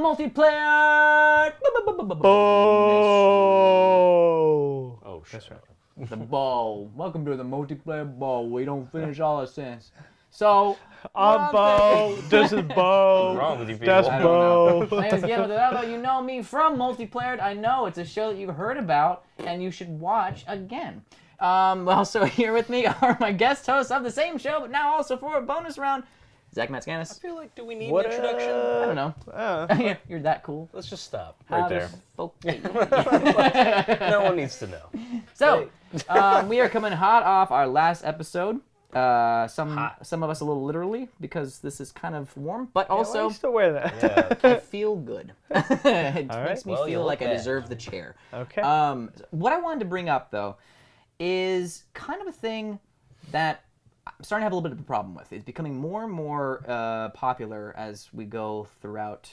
multiplayer. Oh, shit. That's right. The ball. Welcome to the multiplayer ball. We don't finish all our sentence. So, Bo. This is Bo. What's wrong with you people? That's I Bo. don't know. My name is Guillermo. You know me from Multiplayer. I know it's a show that you've heard about and you should watch again. Also here with me are my guest hosts of the same show, but now also for a bonus round, Zach I Matscanis. feel like, do we need an introduction? I don't know. You're that cool. Let's just stop right there. No No one needs to know. So, we are coming hot off our last episode. Some of us a little literally because this is kind of warm, but Why do also you still wear that? Yeah. I feel good. It makes me Well, you feel look like I bad. deserve the chair. Okay. What I wanted to bring up though is kind of a thing that I'm starting to have a little bit of a problem with. It's becoming more and more popular as we go throughout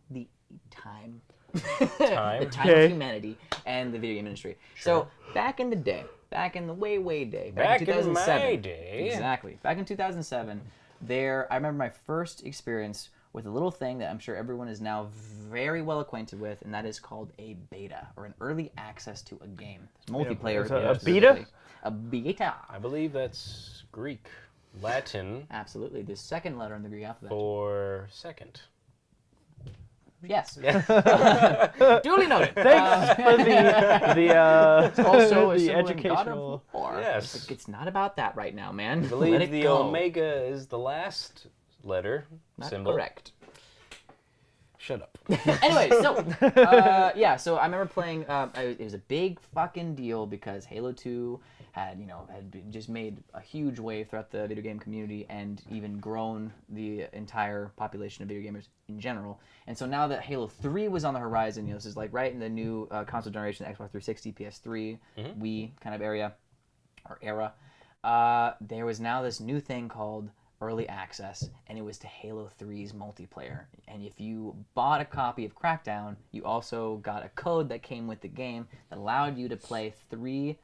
the time. The time Okay. of humanity and the video game industry. So back in the day, back in the way day, Back in in 2007, my day. exactly. Back in 2007, I remember my first experience with a little thing that I'm sure everyone is now very well acquainted with, and that is called a beta or an early access to a game. It's multiplayer. Is it a specifically. A beta. I believe that's Greek, Latin Absolutely, the second letter in the Greek alphabet. for second. Yes. Duly noted. Thanks for the Also a the symbol in God of educational. War. Yes. It's not about that right now, man. I Let believe it the go. omega is the last letter Not symbol. correct. Shut up. Anyway, so so I remember playing. It was a big fucking deal because Halo 2 had just made a huge wave throughout the video game community and even grown the entire population of video gamers in general. And so now that Halo 3 was on the horizon, this is like right in the new console generation, Xbox 360, PS3, Wii kind of era, there was now this new thing called early access, and it was to Halo 3's multiplayer. And if you bought a copy of Crackdown, you also got a code that came with the game that allowed you to play the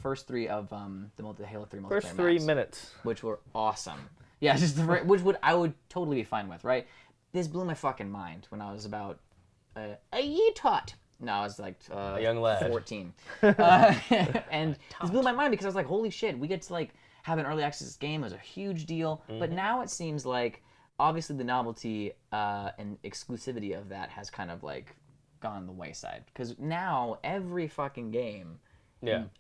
first three of the Halo 3 multiplayer First 3 maps, minutes. which were awesome. Yeah, I would totally be fine with, right? This blew my fucking mind when I was about a year tot. No, I was like A young lad. 14. And this blew my mind because I was like, holy shit, we get to like have an early access game. It was a huge deal. But now it seems like obviously the novelty and exclusivity of that has kind of like gone the wayside. Because now every fucking game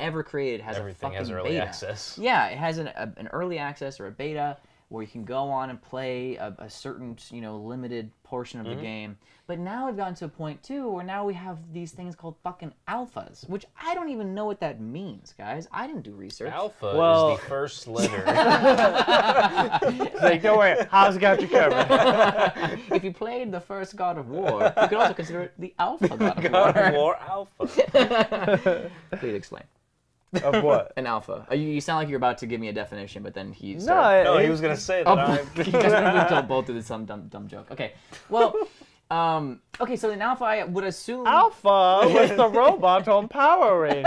ever created has Everything a fucking has early beta. access. Yeah, it has an early access or a beta where you can go on and play a certain limited portion of the game. But now we've gotten to a point too where now we have these things called fucking alphas, which I don't even know what that means, guys. I didn't do research. Alpha Well- is the first letter. It's like, don't worry, House got you covered. If you played the first God of War, you could also consider it the alpha God of God of War. War Alpha. Please explain. Of what? An alpha. You sound like you're about to give me a definition, but then he No, started. No, he was gonna say that. You guys are both do some dumb joke. Okay. Well, okay. So in alpha, I would assume. Alpha was the robot on Power Rangers.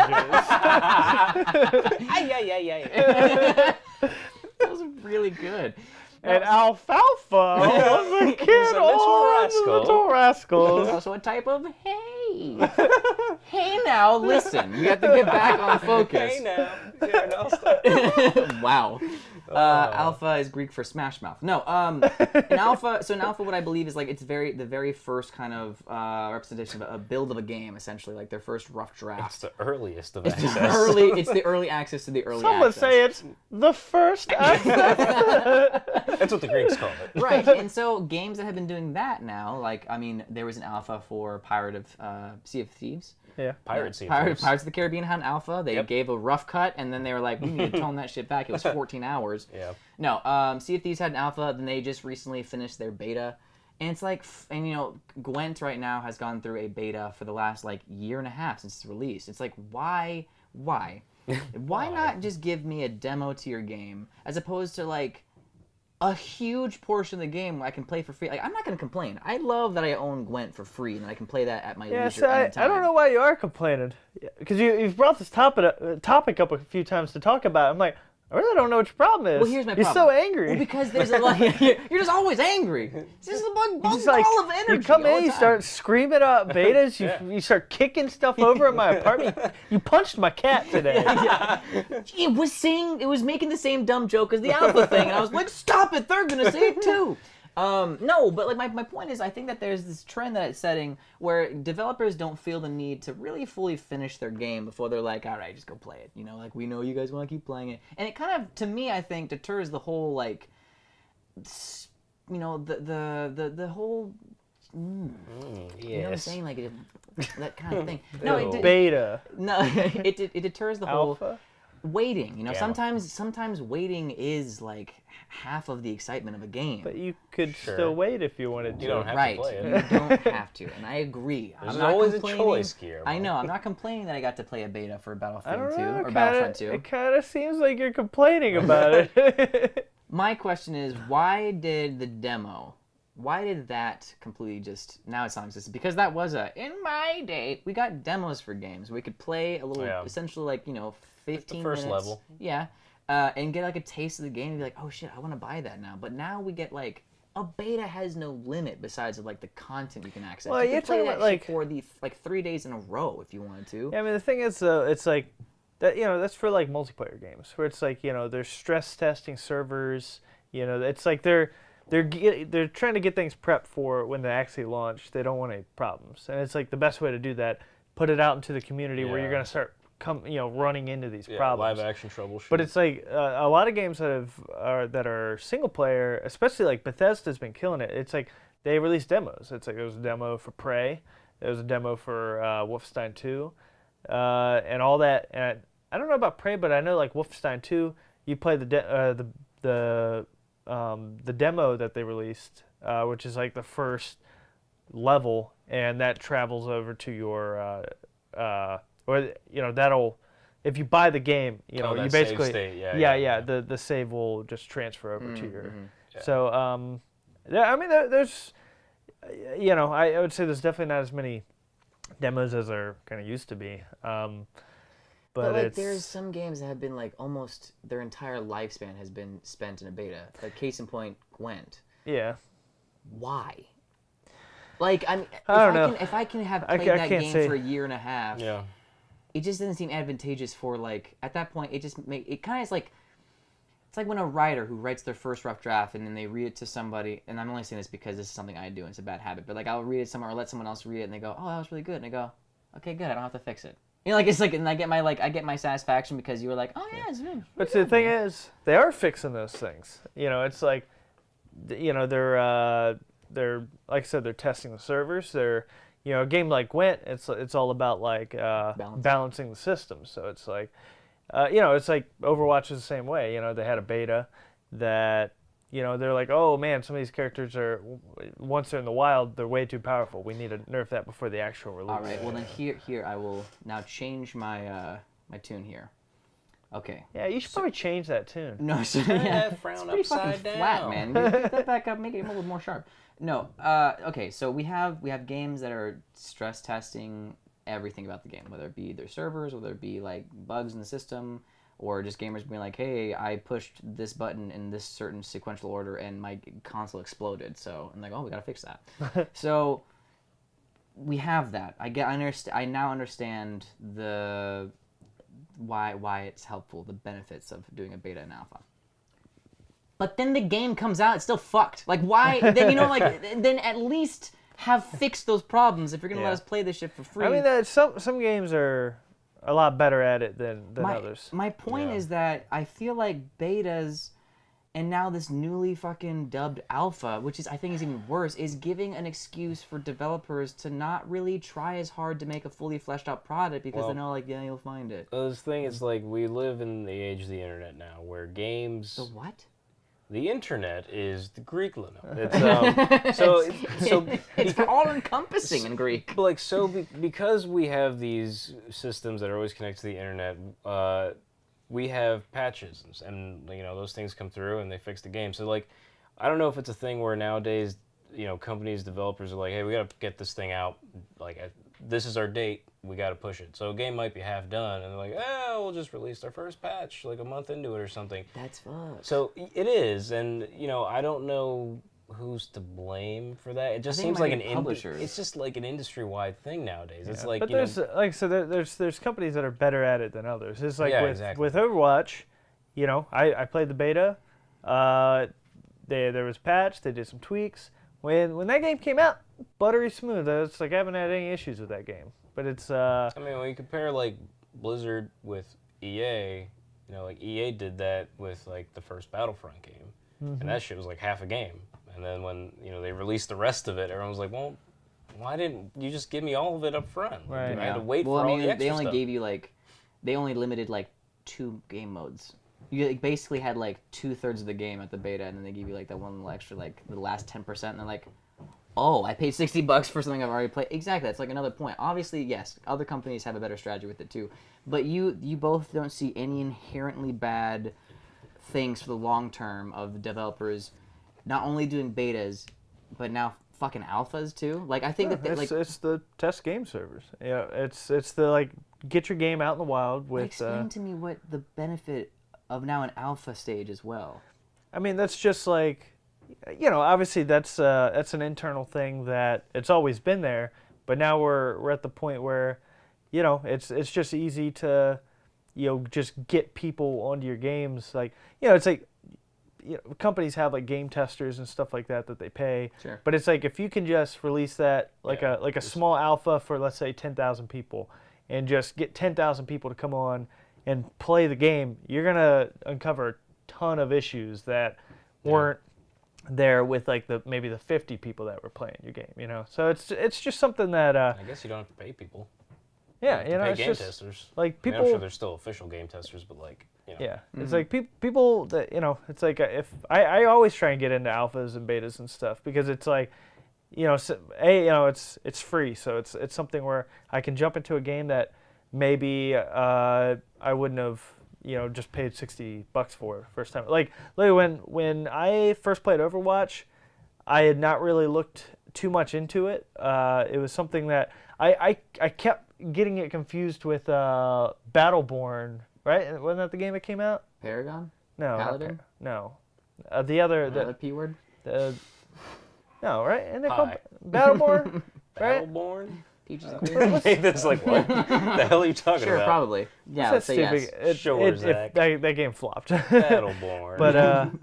That was really good. And Alfalfa was a kid a little on rascal. the Little Rascals. It's also a type of hey. Hey now, listen. We have to get back on focus. Hey now. Yeah, no, stop. Wow. Alpha is Greek for smash mouth. No, in alpha, what I believe is like it's the very first kind of representation of a build of a game, essentially, like their first rough It's draft. the earliest of It's access. the early access to the early Some would access. say it's the first access. That's what the Greeks call it. Right, and so games that have been doing that now, like, I mean, there was an alpha for Pirate of Sea of Thieves. Yeah. Pirates. Pirates of the Caribbean had an alpha. They gave a rough cut, and then they were like, we need to tone that shit back. It was 14 hours. Yeah. No, Sea of Thieves had an alpha, then they just recently finished their beta. And it's like, Gwent right now has gone through a beta for the last, like, year and a half since it's released. It's like, why? Why not just give me a demo to your game, as opposed to, like, a huge portion of the game I can play for free. Like, I'm not going to complain. I love that I own Gwent for free and I can play that at my Yeah, leisure so I anytime. don't know why you are complaining. Because you've brought this topic up a few times to talk about it. I'm like, I really don't know what your problem is. Well, here's my You're problem. so angry. Well, because there's a lot. You're just always angry. It's just a ball of energy. You come all in, the you time. start screaming out betas, you start kicking stuff over in my apartment. You punched my cat today. It was making the same dumb joke as the alpha thing, and I was like, stop it, they're gonna say it too. No, but like my point is, I think that there's this trend that it's setting where developers don't feel the need to really fully finish their game before they're like, all right, just go play it. You know, like we know you guys want to keep playing it, and it kind of, to me, I think deters the whole like, you know, the whole. You know what I'm saying? Like that kind of thing. No, Beta. No, it deters the whole Alpha. waiting. You know, Gamma. sometimes waiting is like half of the excitement of a game. But you could still wait if you wanted to. You don't have Right, to play it. you don't have to, and I agree. There's I'm not always a complaining- choice, Guillermo. I know. I'm not complaining that I got to play a beta for I Battlefield don't 2 know. or Battlefront 2. It kind of seems like you're complaining about it. My question is, why did the demo? Why did that completely just now it's non-existent? Because that was in my day we got demos for games. We could play a little, essentially like 15 the first minutes. level. Yeah. And get like a taste of the game and be like, oh shit, I want to buy that now. But now we get like a beta has no limit besides of like the content you can access. Well, you you're can play talking that about, shit like- for the 3 days in a row if you wanted to. Yeah, I mean, the thing is, though, it's like that. That's for like multiplayer games where it's like they're stress testing servers. It's like they're trying to get things prepped for when they actually launch. They don't want any problems, and it's like the best way to do that. Put it out into the community where you're gonna start running into these problems. Live action troubleshooting. But it's like a lot of games that are single player, especially like Bethesda's been killing it. It's like they release demos. It's like there was a demo for Prey, there was a demo for Wolfenstein 2, and all that. And I don't know about Prey, but I know like Wolfenstein 2, you play the demo that they released, which is like the first level, and that travels over to your that'll, if you buy the game, you basically save state. the save will just transfer over to your. So I mean there's I would say there's definitely not as many demos as there kind of used to be. But like, it's, there's some games that have been like almost their entire lifespan has been spent in a beta. Like case in point, Gwent. yeah. Why? Like I don't know. If I can have I played that can't game say. for a year and a half, Yeah. it just doesn't seem advantageous for like at that point. It kind of is like it's like when a writer who writes their first rough draft and then they read it to somebody. And I'm only saying this because this is something I do and it's a bad habit. But like I'll read it somewhere or let someone else read it and they go, "Oh, that was really good," and I go, "Okay, good. I don't have to fix it." Like it's like, and I get my satisfaction because you were like, "Oh yeah, it's really But the thing is, they are fixing those things. It's like, they're like I said, they're testing the servers. They're, a game like Gwent, it's all about like balancing the system. So it's like, it's like Overwatch is the same way. They had a beta that, they're like, oh man, some of these characters are, once they're in the wild, they're way too powerful. We need to nerf that before the actual release. All right. Well then here I will now change my my tune here. Okay. Yeah, you should probably change that tune. No, so, yeah, frown it's pretty upside fucking flat, down. man. Get that back up, make it a little more sharp. No, okay, so we have games that are stress testing everything about the game, whether it be their servers, whether it be like bugs in the system, or just gamers being like, hey, I pushed this button in this certain sequential order and my console exploded. So I'm like, oh, we gotta fix that. So we have that. I now understand the why it's helpful, the benefits of doing a beta and alpha. But then the game comes out, it's still fucked. Like why? Then then at least have fixed those problems if you're gonna let us play this shit for free. I mean, some games are a lot better at it than others. My point is that I feel like betas and now this newly fucking dubbed alpha, which I think is even worse, is giving an excuse for developers to not really try as hard to make a fully fleshed out product because they know, like, yeah, you'll find it. The thing is, like, we live in the age of the internet now, where games. The what? The internet is the Greek limit. It's it's all encompassing in Greek. But because we have these systems that are always connected to the internet, we have patches and those things come through and they fix the game. So like, I don't know if it's a thing where nowadays companies, developers are like, hey, we gotta get this thing out like this is our date. We got to push it. So a game might be half done, and they're like, we'll just release our first patch like a month into it or something. That's fucked. So it is, and I don't know who's to blame for that. It just seems like it's just like an industry-wide thing nowadays. It's like, but there's there's companies that are better at it than others. It's like with Overwatch, I played the beta. There was patch. They did some tweaks. When that game came out, buttery smooth. It's like I haven't had any issues with that game. But it's I mean, when you compare like Blizzard with EA, like EA did that with like the first Battlefront game, and that shit was like half a game. And then when they released the rest of it, everyone was like, well, why didn't you just give me all of it up front? Right. I had to wait for all the extra they only stuff. gave you they only limited 2 game modes. You basically had 2/3 of the game at the beta, and then they give you that one little extra, the last 10%, and they're like, oh, I paid $60 for something I've already played. Exactly, that's another point. Obviously, yes, other companies have a better strategy with it too, but you both don't see any inherently bad things for the long term of the developers not only doing betas, but now fucking alphas too. I think it's the test game servers. Yeah, it's the get your game out in the wild with. Explain to me what the benefit of now an alpha stage as well. I mean, that's just obviously that's an internal thing that it's always been there, but now we're at the point where, it's just easy to, just get people onto your games. It's companies have game testers and stuff like that they pay. Sure. But it's if you can just release that a small alpha for, let's say, 10,000 people, and just get 10,000 people to come on and play the game, you're gonna uncover a ton of issues that weren't there with maybe the 50 people that were playing your game. So it's just something that I guess you don't have to pay people. Yeah, pay it's game just testers. People. I'm sure there's still official game testers, but Yeah, it's people that it's if I always try and get into alphas and betas and stuff because it's it's free, so it's something where I can jump into a game that maybe I wouldn't have just paid $60 for first time. Literally when I first played Overwatch, I had not really looked too much into it. It was something that I kept getting it confused with Battleborn, right? Wasn't that the game that came out? Paragon? No. Paladin? No. The other Another P word? No, right? And they called Battleborn, right? Battleborn? Peaches and cream? Nathan's like, what the hell are you talking Sure, about? probably. Yeah, let's say yes. Sure, Zach. That game flopped. Battleborn. But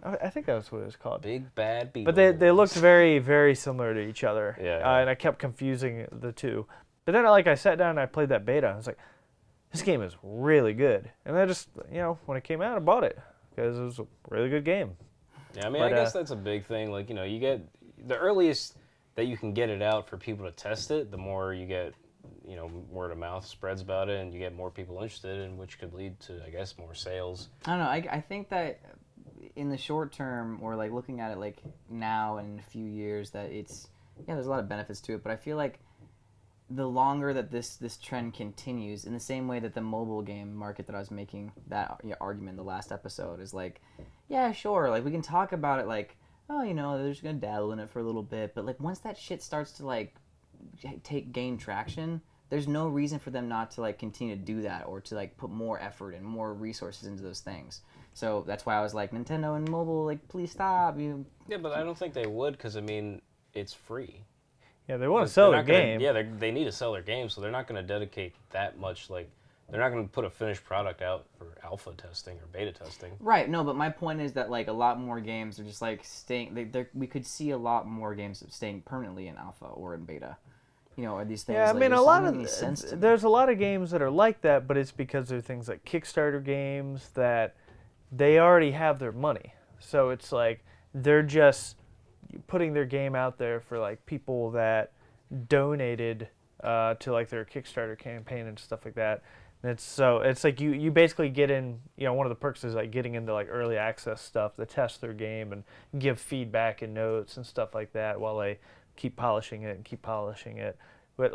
I think that was what it was called. Big Bad Beetle. But they looked very, very similar to each other. Yeah. And I kept confusing the two. But then I sat down and I played that beta. I was like, this game is really good. And I just, when it came out, I bought it because it was a really good game. Yeah, I mean, I guess that's a big thing. You get the earliest that you can get it out for people to test it, the more you get, word of mouth spreads about it, and you get more people interested, and which could lead to, I guess, more sales. I don't know. I think that in the short term, or looking at it now and in a few years, that there's a lot of benefits to it. But I feel like the longer that this trend continues, in the same way that the mobile game market that I was making that argument in the last episode is yeah, sure, we can talk about it oh, they're just gonna dabble in it for a little bit, but once that shit starts to gain traction, there's no reason for them not to continue to do that or to put more effort and more resources into those things. So that's why I was Nintendo and mobile, please stop. Yeah, but I don't think they would because it's free. Yeah, they want to sell their game. They need to sell their game, so they're not going to dedicate that much. They're not going to put a finished product out for alpha testing or beta testing. Right. No, but my point is that a lot more games are just staying. We could see a lot more games staying permanently in alpha or in beta. Are these things? Yeah, I mean, there's a lot of games that are like that, but it's because they're things like Kickstarter games that they already have their money, so it's they're just putting their game out there for people that donated to their Kickstarter campaign and stuff like that. And it's you basically get in, one of the perks is getting into early access stuff to test their game and give feedback and notes and stuff like that while they keep polishing it. But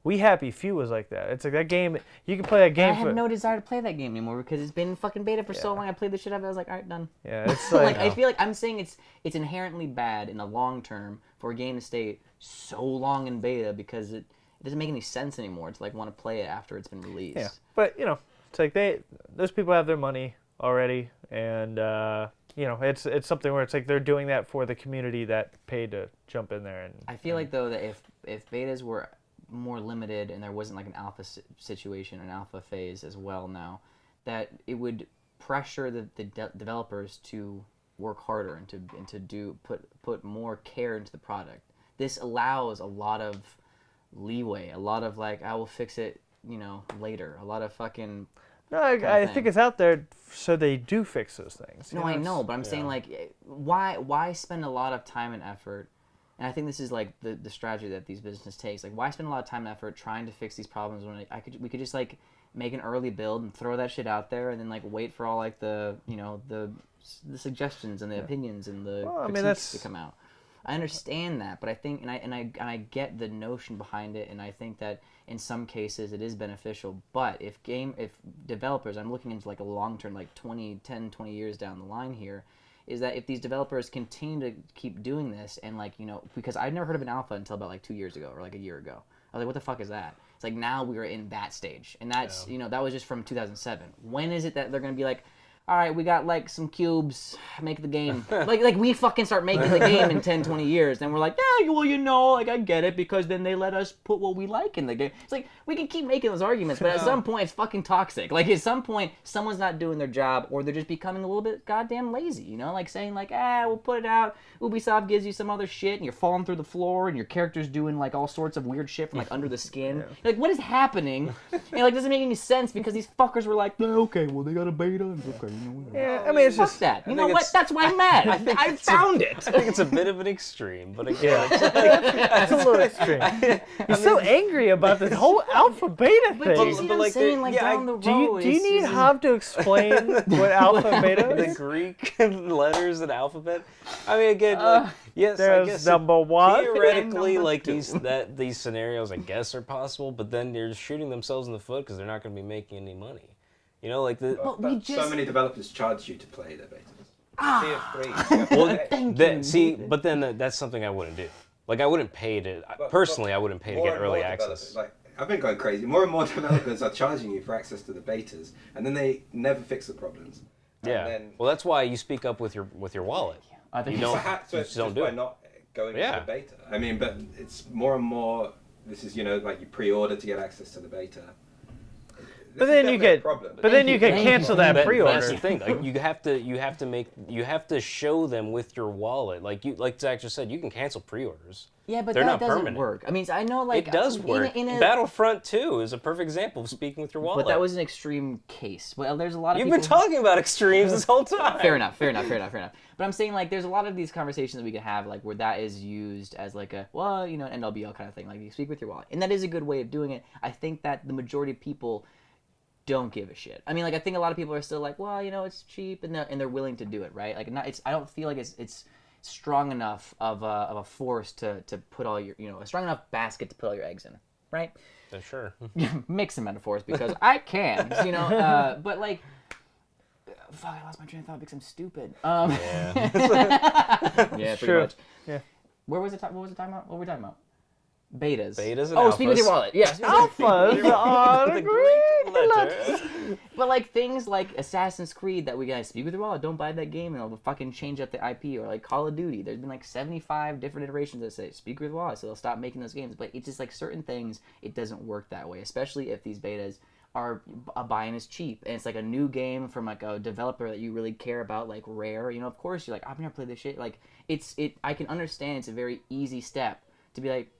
We Happy Few was like that. It's that game, you can play that game. I have no desire to play that game anymore because it's been fucking beta for so long. I played the shit out of it. I was all right, done. Yeah, it's I feel like I'm saying it's inherently bad in the long term for a game to stay so long in beta because it doesn't make any sense anymore to like want to play it after it's been released. Yeah, but it's like those people have their money already, and it's something where it's like they're doing that for the community that paid to jump in there. And I feel like though that if betas were more limited and there wasn't like an alpha situation, an alpha phase as well now, that it would pressure the developers to work harder and to put more care into the product. This allows a lot of leeway, a lot of like, I will fix it, later. A lot of fucking. No, I think it's out there so they do fix those things. No, I know, but I'm saying like, why spend a lot of time and effort? And I think this is like the strategy that these businesses takes. Like, why spend a lot of time and effort trying to fix these problems when we could just like make an early build and throw that shit out there, and then like wait for all like the suggestions and the opinions and the critiques to come out. I understand that, but I think and I get the notion behind it, and I think that in some cases it is beneficial. But if developers, I'm looking into like a long term, like 20 years down the line here, is that if these developers continue to keep doing this and like, because I'd never heard of an alpha until about like 2 years ago or like a year ago. I was like, what the fuck is that? It's like now we are in that stage, and that's that was just from 2007. When is it that they're gonna be like, all right, we got like some cubes, make the game. like we fucking start making the game in 10, 20 years. Then we're like, yeah, well, like I get it because then they let us put what we like in the game. It's like we can keep making those arguments, but at some point it's fucking toxic. Like at some point someone's not doing their job, or they're just becoming a little bit goddamn lazy, like saying like, we'll put it out. Ubisoft gives you some other shit and you're falling through the floor and your character's doing like all sorts of weird shit from like under the skin. You're like, what is happening? And like, doesn't make any sense because these fuckers were like, okay, well they got a beta. Okay. Yeah, I mean, it's just that. You know what? That's why I'm mad. I found it. I think it's a bit of an extreme, but again, it's a little extreme. You're so angry about this whole alpha beta But thing. you see what I'm saying? Like down the road. Do you need Hav to explain what alpha beta the is? Greek letters and alphabet. I mean, again, yes, There's I guess number one. theoretically, like these scenarios, I guess, are possible, but then they're shooting themselves in the foot because they're not going to be making any money. Like so many developers charge you to play their betas. But then that's something I wouldn't do. Like I wouldn't pay to personally. I wouldn't pay to get early access. Like I've been going crazy. More and more developers are charging you for access to the betas, and then they never fix the problems. Well, that's why you speak up with your wallet. I think you don't. So it's don't just do by it. not going to the beta. I mean, but it's more and more. This is like you pre-order to get access to the beta. But then you can cancel that pre-order. That's the thing. Like you have to show them with your wallet. Like Zach just said, you can cancel pre-orders. Yeah, but they're that not doesn't permanent. work. I mean, I know like it does work. Battlefront 2 is a perfect example of speaking with your wallet. But that was an extreme case. Well, there's a lot of You've people been talking about extremes this whole time. Fair enough. But I'm saying like there's a lot of these conversations that we can have like where that is used as like a an NWL kind of thing. Like you speak with your wallet, and that is a good way of doing it. I think that the majority of people don't give a shit. I mean, like I think a lot of people are still like, well, it's cheap, and they're willing to do it, right? Like I don't feel like it's strong enough of a force to put all your a strong enough basket to put all your eggs in, right? Yeah, sure. Mix some metaphors because I can, but like, fuck, I lost my train of thought because I'm stupid. Yeah. Yeah, pretty much. Yeah. What was we talking about? Betas. And alphas. Speak with your wallet. Yes. Alphas are the Greek letter. But like things like Assassin's Creed that we guys speak with your wallet, don't buy that game and it'll fucking change up the IP, or like Call of Duty. There's been like 75 different iterations that say speak with your wallet, so they'll stop making those games. But it's just like certain things, it doesn't work that way, especially if these betas are buying is cheap and it's like a new game from like a developer that you really care about, like Rare. Of course you're like, I've never played this shit. Like I can understand it's a very easy step to be like,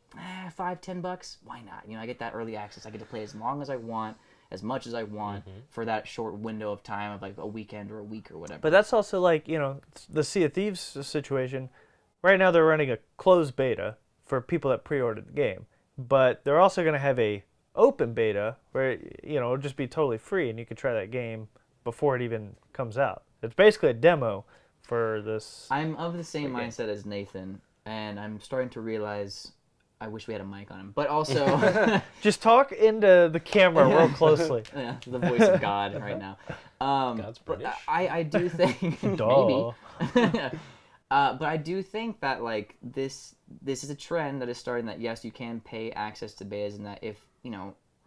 $5-10, why not? I get that early access. I get to play as long as I want, as much as I want, for that short window of time of like a weekend or a week or whatever. But that's also like, the Sea of Thieves situation. Right now they're running a closed beta for people that pre-ordered the game. But they're also going to have a open beta where, it'll just be totally free and you can try that game before it even comes out. It's basically a demo for this. I'm of the same mindset as Nathan, and I'm starting to realize I wish we had a mic on him, but also just talk into the camera real closely. Yeah, the voice of God right now. God's British. I do think maybe. But I do think that like this is a trend that is starting. That yes, you can pay access to betas, and that if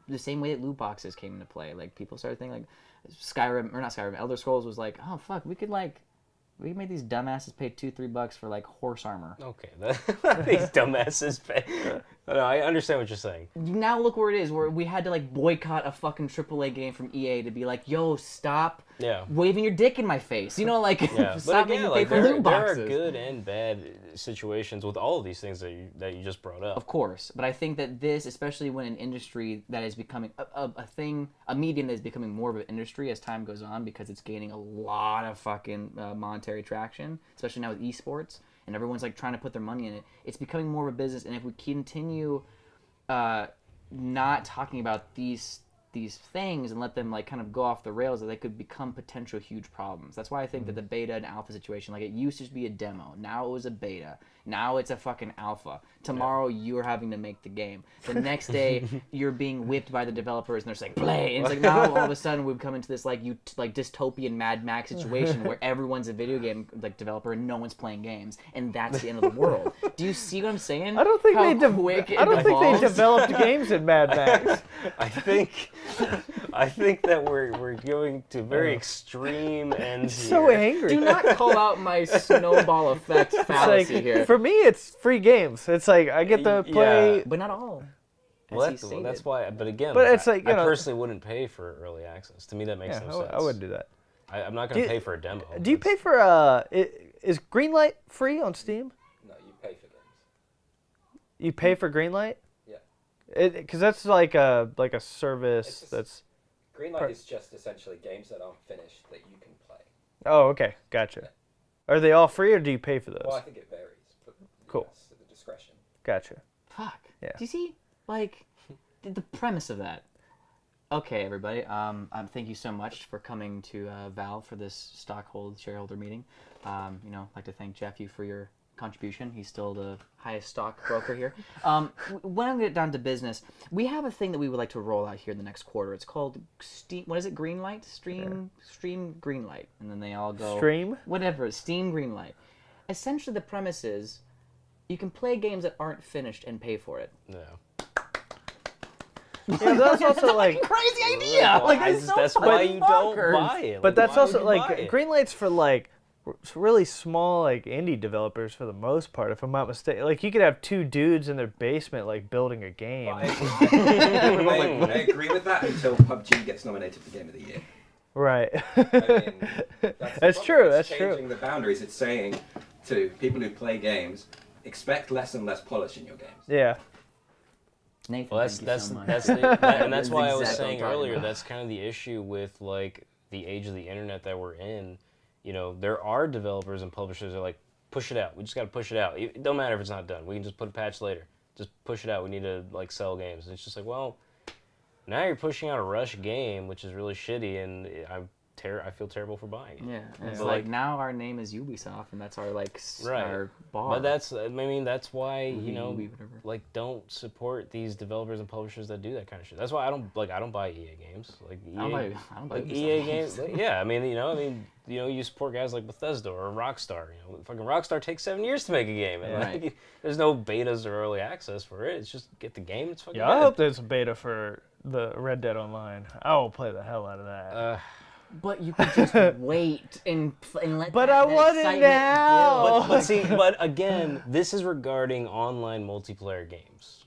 the same way that loot boxes came into play, like people started thinking like Elder Scrolls was like, oh fuck, we could make these dumbasses pay $2-3 for like horse armor. Okay, these dumbasses pay. No, I understand what you're saying. Now look where it is, where we had to like boycott a fucking AAA game from EA to be like, yo, stop waving your dick in my face. Like stop making me pay for loot boxes. There are good and bad situations with all of these things that you just brought up. Of course, but I think that this, especially when an industry that is becoming a medium that is becoming more of an industry as time goes on, because it's gaining a lot of fucking monetary traction, especially now with esports, and everyone's like trying to put their money in it. It's becoming more of a business, and if we continue not talking about these things and let them like kind of go off the rails, that they could become potential huge problems. That's why I think that the beta and alpha situation, like it used to be a demo, now it was a beta, now it's a fucking alpha. Tomorrow you're having to make the game. The next day you're being whipped by the developers and they're just like play. And it's like now all of a sudden we've come into this like dystopian Mad Max situation where everyone's a video game like developer and no one's playing games, and that's the end of the world. Do you see what I'm saying? I don't think they developed games in Mad Max. I think that we're going to very extreme ends here. So angry. Do not call out my snowball effect fallacy here. For me, it's free games. It's like I get to play, but not all. Well, that's why. But again, it's like I personally wouldn't pay for early access. To me, that makes no sense. I wouldn't do that. I'm not going to pay for a demo. Do you pay for is Greenlight free on Steam? No, you pay for games. You pay for Greenlight? Yeah. Because that's like a service that's. Greenlight is just essentially games that aren't finished that you can play. Oh, okay, gotcha. Yeah. Are they all free or do you pay for those? Well, I think it varies. But cool. Yes, at the discretion. Gotcha. Fuck. Yeah. Do you see like the premise of that? Okay, everybody. Thank you so much for coming to Valve for this shareholder meeting. I'd like to thank Jeff for your contribution. He's still the highest stock broker here. When I'm going to get down to business, we have a thing that we would like to roll out here in the next quarter. It's called Steam. What is it? Greenlight? Stream Greenlight. And then they all go... Stream? Whatever. Steam Greenlight. Essentially, the premise is you can play games that aren't finished and pay for it. No. Yeah, that's also like crazy idea. That's why you don't buy it. But that's also like Greenlight's for like really small like indie developers for the most part, if I'm not mistaken. Like you could have two dudes in their basement like building a game. Well, I agree with that until PUBG gets nominated for Game of the Year. Right. I mean, that's true. That's changing the boundaries. It's saying to people who play games, expect less and less polish in your games. Yeah. Nathan, well, thank you so much. That's why I was saying earlier. That's kind of the issue with like the age of the internet that we're in. There are developers and publishers that are like, push it out. We just got to push it out. It don't matter if it's not done. We can just put a patch later. Just push it out. We need to like sell games. And it's just like, well, now you're pushing out a rush game, which is really shitty, and I feel terrible for buying it. Yeah, and it's like now our name is Ubisoft, and that's our our bar. But that's why like don't support these developers and publishers that do that kind of shit. That's why I don't buy EA games. Like EA, I don't buy EA games. Yeah, I mean you support guys like Bethesda or Rockstar. Fucking Rockstar takes 7 years to make a game. And right. There's no betas or early access for it. It's just get the game. It's fucking. Yeah, I hope there's a beta for the Red Dead Online. I will play the hell out of that. But you could just wait and let. But I want it now. But again, this is regarding online multiplayer games.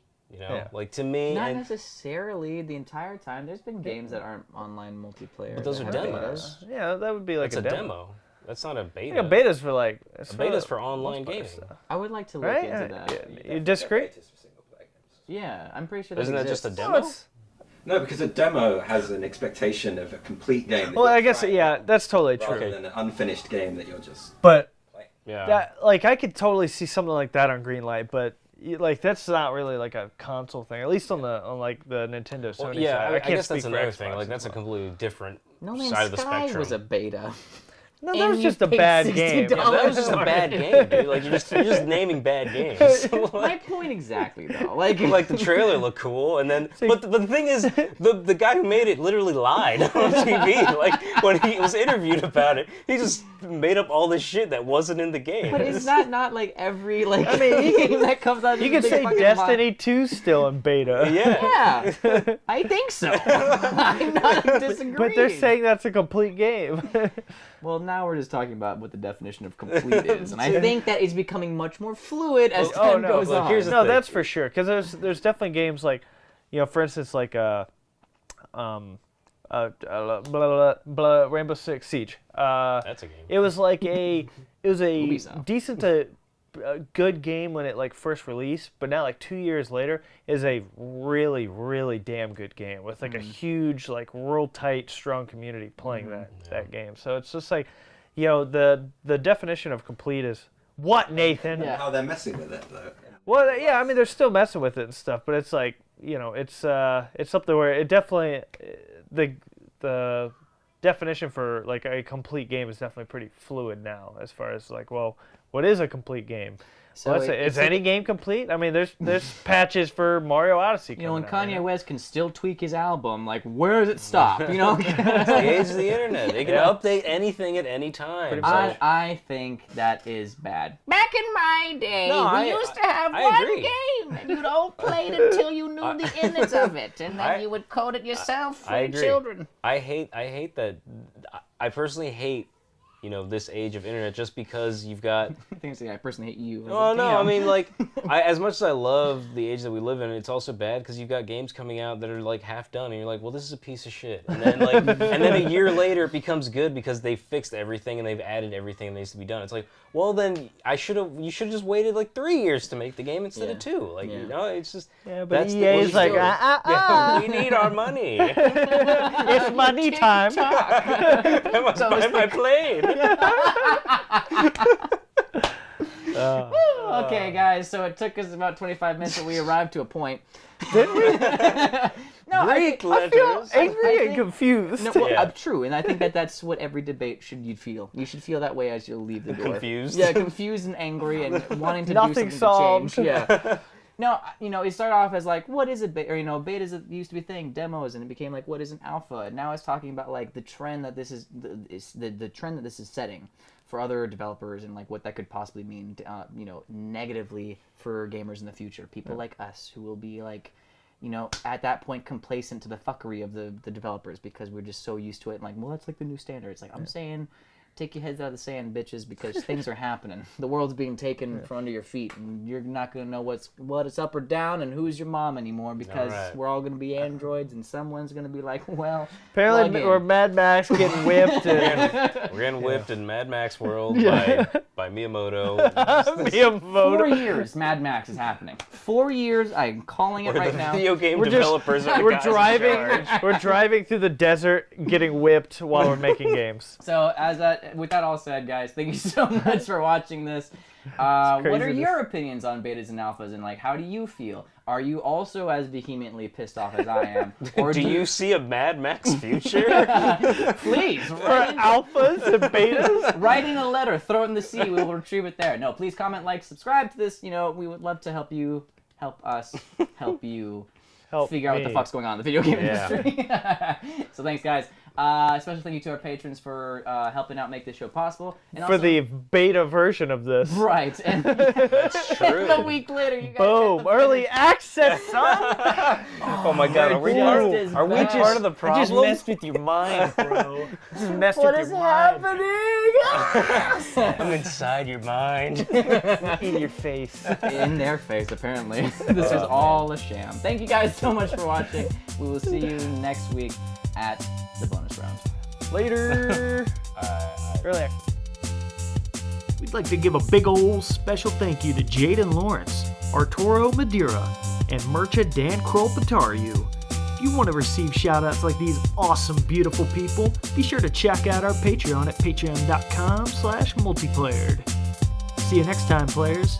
Like to me, not necessarily the entire time. There's been games that aren't online multiplayer. But those are demos. Yeah, that would be like a demo. That's not a beta. Yeah, beta's for like. Beta's for online gaming. I would like to look into that. Yeah. You disagree? Yeah, I'm pretty sure. Isn't that just a demo? No, because a demo has an expectation of a complete game. Well, I guess that's totally true. Rather than an unfinished game that you're just. But playing. Yeah, I could totally see something like that on Greenlight, but that's not really like a console thing. At least on the Nintendo Sony side. I guess that's another thing. Like that's a completely different No Man's side of the Sky spectrum. was a beta. No, that and was you just a paid bad $60. game. Yeah, that was just a bad game, dude. Like you're just naming bad games. My point exactly, though. Like The trailer looked cool, and then but the thing is, the guy who made it literally lied on TV. Like when he was interviewed about it, he just made up all this shit that wasn't in the game. But is that not like every like I mean, game that comes out? You could say Destiny 2 still in beta. Yeah. Yeah, I think so. I'm not disagreeing. But they're saying that's a complete game. Well, now we're just talking about what the definition of complete is, and I think that is becoming much more fluid as time goes on. Here's the No, thing. that's for sure. Because there's definitely games like, for instance, like Rainbow Six Siege. That's a game. It was like a Ubisoft. decent to good game when it like first released, but now like 2 years later is a really really damn good game with like a huge like real tight strong community playing that game. So it's just like, the definition of complete is what, Nathan? Yeah. How they're messing with it though. Well, yeah, I mean they're still messing with it and stuff, but it's like it's something where it definitely the definition for like a complete game is definitely pretty fluid now as far as like, well, what is a complete game? So Is any game complete? I mean, there's patches for Mario Odyssey. when out, Kanye West can still tweak his album, like where does it stop? It's the age of the internet. They can update anything at any time. I think that is bad. Back in my day, we used to have one agree. game, and you'd all play it until you knew the innards of it, and then you would code it yourself for I your agree. children. I hate that. I personally hate, this age of internet just because you've got. I think I personally hate you. Oh no! I mean, like, as much as I love the age that we live in, it's also bad because you've got games coming out that are like half done, and you're like, well, this is a piece of shit. And then and then a year later, it becomes good because they fixed everything and they've added everything that needs to be done. It's like, well, then you should have just waited like 3 years to make the game instead of 2. Like, it's just. Yeah, but that's EA's like, we need our money. it's money time. I must buy my plane. Okay, guys, so it took us about 25 minutes, but we arrived to a point. No, Greek I feel letters. angry and confused. No, well, Yeah. true, and I think that's what every debate you'd feel. You should feel that way as you leave the door. Confused. Yeah, confused and angry and wanting to Nothing do something solved. to change. Yeah. No, it started off as like, what is a beta? Or, betas used to be a thing, demos, and it became like, what is an alpha? And now it's talking about like the trend that this is, the trend that this is setting for other developers and like what that could possibly mean, negatively for gamers in the future. People like us who will be like, at that point complacent to the fuckery of the developers because we're just so used to it. And like, well, that's like the new standard. It's like, I'm saying, take your heads out of the sand, bitches, because things are happening. The world's being taken from under your feet, and you're not gonna know what's up or down and who's your mom anymore because we're all gonna be androids, and someone's gonna be like, well, Apparently, we're Mad Max getting whipped. We're getting whipped in Mad Max World by Miyamoto. Miyamoto. 4 years, Mad Max is happening. 4 years, I'm calling it right the now. video game developers are the We're guys in driving. charge. We're driving through the desert, getting whipped while we're making games. So with that all said, guys, thank you so much for watching this. What are crazy. your opinions on betas and alphas, and like, how do you feel? Are you also as vehemently pissed off as I am, or Do you see a Mad Max future? please For write alphas and betas? write in a letter, throw it in the sea. We will retrieve it there. No, please comment, like, subscribe to this. We would love to help us help you figure out what the fuck's going on in the video game industry. So thanks, guys. Special thank you to our patrons for helping out make this show possible. And For also, the beta version of this. right, and That's true. a week later, you guys Boom! get the Early access, son! Oh my god, are we Just as part bad. of the problem? I just messed with your mind, bro. Just messed What with is your mind. happening? I'm inside your mind. In your face. In their face, apparently. This is all a sham. Thank you guys so much for watching. We will see you next week at the bonus round. Later. Early access. We'd like to give a big ol' special thank you to Jaden Lawrence, Arturo Madeira, and Murcha Dan Krolpatariu. If you want to receive shoutouts like these awesome, beautiful people, be sure to check out our Patreon at patreon.com/multiplayered. See you next time, players.